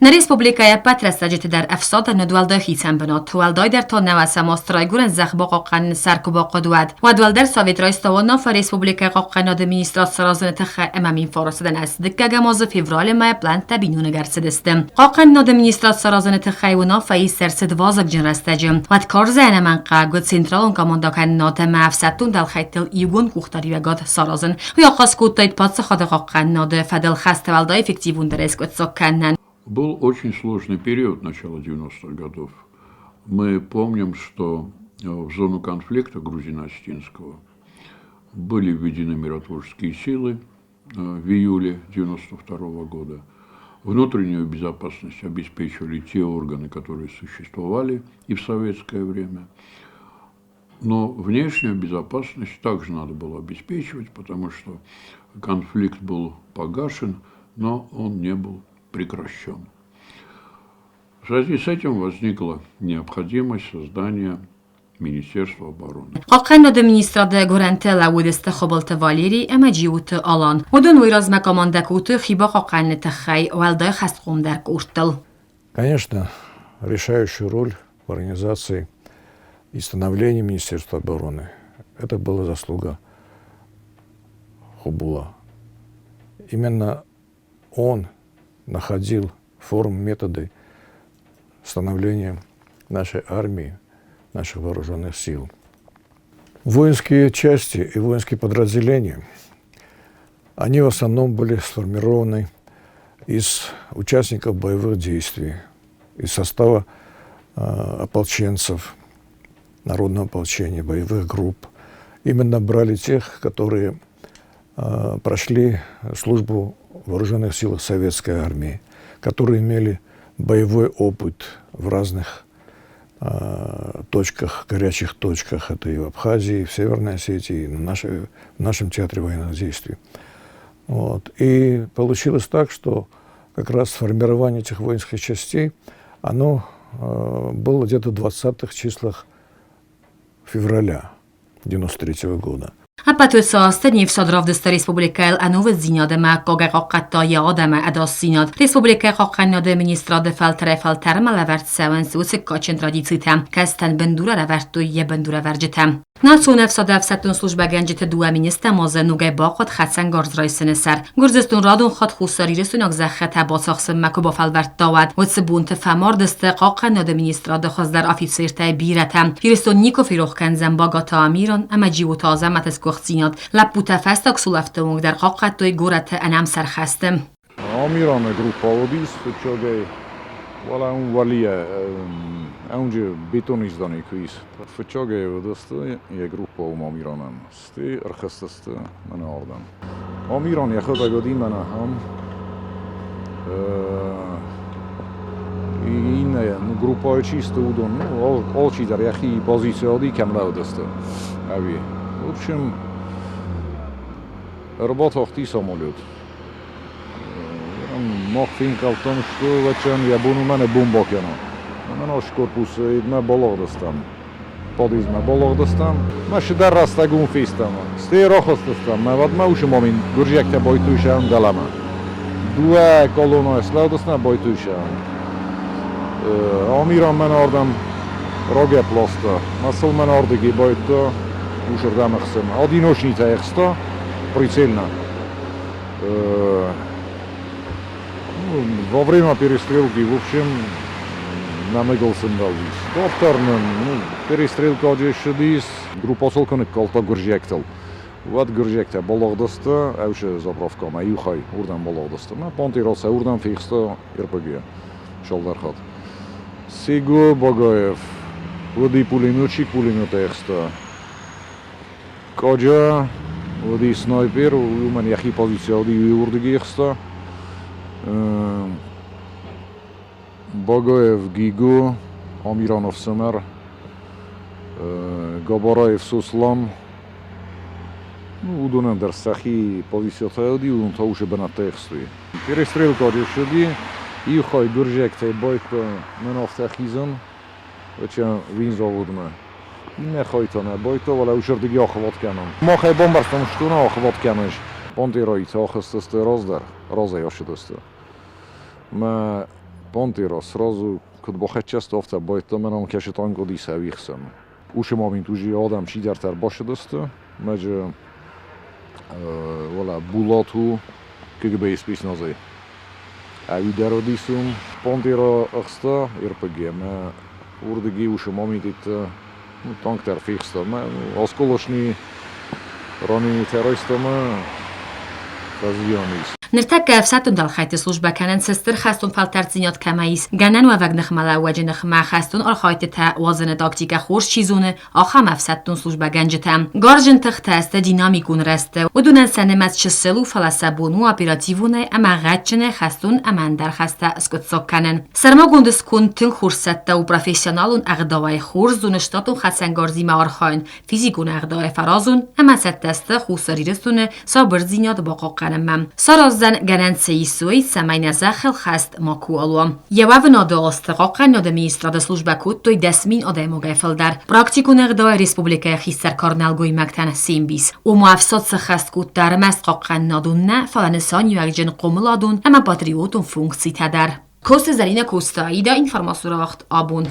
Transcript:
Na Respublikája Patrasajit در افساد ندوالده هیچم بنات توالدای در تا نواسه ماسترای گورن زخبا قاقن سرکوبا قدواد و دوالدر ساویت رایستا و ناف ریسپوبلیکا قاقن ادمینیسترات سرازن تخ امامین فرصدن است دکه گماز فیورال مای پلان تبینون گرسدستم قاقن ادمینیسترات سرازن تخ و ناف ای سرسد وازق جن رستجم و کار زن من قاگود سنترال کاماندا کن نات مافستون دل خیتل ایگون کوختاری و گاد سرازن و یا قاس کوتایت پاتس خود قاقن ناد فدل خست والدای افکتیوون در اسکوت سکنن. Был очень сложный период начала 90-х годов. Мы помним, что в зону конфликта Грузино-Осетинского были введены миротворческие силы в июле 92 года. Внутреннюю безопасность обеспечивали те органы, которые существовали и в советское время. Но внешнюю безопасность также надо было обеспечивать, потому что конфликт был погашен, но он не был прекращен. В связи с этим возникла необходимость создания Министерства обороны. قاقن ادمینیستراد گورنت لاودست خبلت والیری اما جیوت آلان ودون ویراز مکاماندکوت خیبا قاقن تخی والدای خستقوم در کورتل. Конечно, решающую роль в организации и становлении Министерства обороны это была заслуга Хубула. Именно он находил форму, методы становления нашей армии, наших вооруженных сил. Воинские части и воинские подразделения, они в основном были сформированы из участников боевых действий, из состава ополченцев, народного ополчения, боевых групп. Именно брали тех, которые прошли службу в вооруженных силах Советской армии, которые имели боевой опыт в разных точках, горячих точках. Это и в Абхазии, и в Северной Осетии, и в нашем театре военных действий. Вот. И получилось так, что как раз формирование этих воинских частей, оно было где-то в 20-х числах февраля 1993 года. Apatősza szednyév szadravdöszta Respublikáel anov zinade má kogek akkatta jademe adasszínad. Respubliká akkanade ministrade feltere terma levert szeven szószik kacsin tradicitem. Kezdten bendura levertő jebendura vergetem. Nacionalne vsadav setun služba genjete dua minister moze nuge bakot xatsen garzrajsene ser. Gurzestun radun xat xussari resunak zexete basaxsın makuba felvert tavad. Otse bunte famardeste qaqanade ministrade xazdar afisirte biretem. Hiristun niko firoxkenzen bagata amiran ama jiuta azamat eskuxcinat. Laputa festak sulaftunk der qaqattoi gorete enam serxestem. Amiran grupa odis, čogej Vala un valie aunque betonizdaný kvíz. Fčage je grupa Amiranem. Sti archesteste mene Arden. Amiran je chod godin mene ham. Inne grupa je čisto udon. Olči dar jachi pozici kem laudeste. Avi. В общем, работал в самолет. Мог финкал в том, что вечером я буду мене бомбокено. Наш корпус идме Бологдастан. Подизме Бологдастан. Маше дар растагун фистам. Сте рохостастан. Ме вад мауши момин гуржекте бойтуйшан далама. Дуе колоно славдастан бойтуйшан. Амиран мен ардам роге пласта. Масыл мен ардыги бойто ушырдам ахсым. Одиночница эхста прицельно. Во время перестрелки, в общем, намыгался далдис. Повторно, перестрелка одешедис, группа солканы колта гуржектел. Вот гуржекте Бологдаста, ауше заправка ма юхай, урдан Бологдаста. Ма понтирался урдан фихста РПГ. Шалдархат. Сего Багаев, води пулеметчик пулемет эхста. Каджа, води снайпер, у меня яхи позиция води урдыги эхста. Багаев Гиго, Амиранов Семер, Габараев Суслам. Удонен дер сахи позицията оди, удон та уше бе на текстои. Перестрелка одешеди, и хай гуржекте бойко менов техизен, вече вин заводме. Не хайта не бойто, вале ушердиги ахват кенам. Махай бомбарстам штуна ахват кенеш. Понти райт ахестесте раздар, раза яшедесте. Ме Понтира сразу кудбахет часто офта байта менам кашетан годи савихсам. Уши мамин тужи адам чи дартар башадасты. Мәҗе вала булату КГБ спецназы. Авидеродисум Понтира ахста РПГ. Ма урдыги уши мамин дит танктар фихста. Ма осколошни рани террористама разъянис. نرتكب ساتون دل خیت سلوجبه کنن سستر خستون فلترزینات کماییس گنن و وگنخ ملا و جنخ ما خستون آل خیت تا وزن داکتیک خورش چیزونه آخه مفسدتون سلوجبه گنجتم گارجن تخت است دینامیکون رسته و دونن سنمت چسلو فلسبونو اپراتیوونه اما غچنه خستون امان در خسته اسکت سک کنن سرما گندس کنتن خورسته و پروفسیونالون اقدای خورز دونشتاتون خسنگارزی مارخاین فیزیکون اقدای فرازون اما ستست خوسری رسونه صابر زیناد باقا کنم زن گنن سیسوی سمین زخل خست ماکوالو. یوه ناده استقاق ناده میستراد سلوجبه کود توی دسمین آدم گفل در پراکتیکون اقدای ریسپوبلیکای خیستر کارنلگوی مکتن سیمبیس و موافصات سخست کود در مستقاق نادون نه فلانسان یو اگجن قوملادون اما پاتریوتون فونکسی تدر. کوست زرین کوستایی دا اینفرماسوراخت آبون.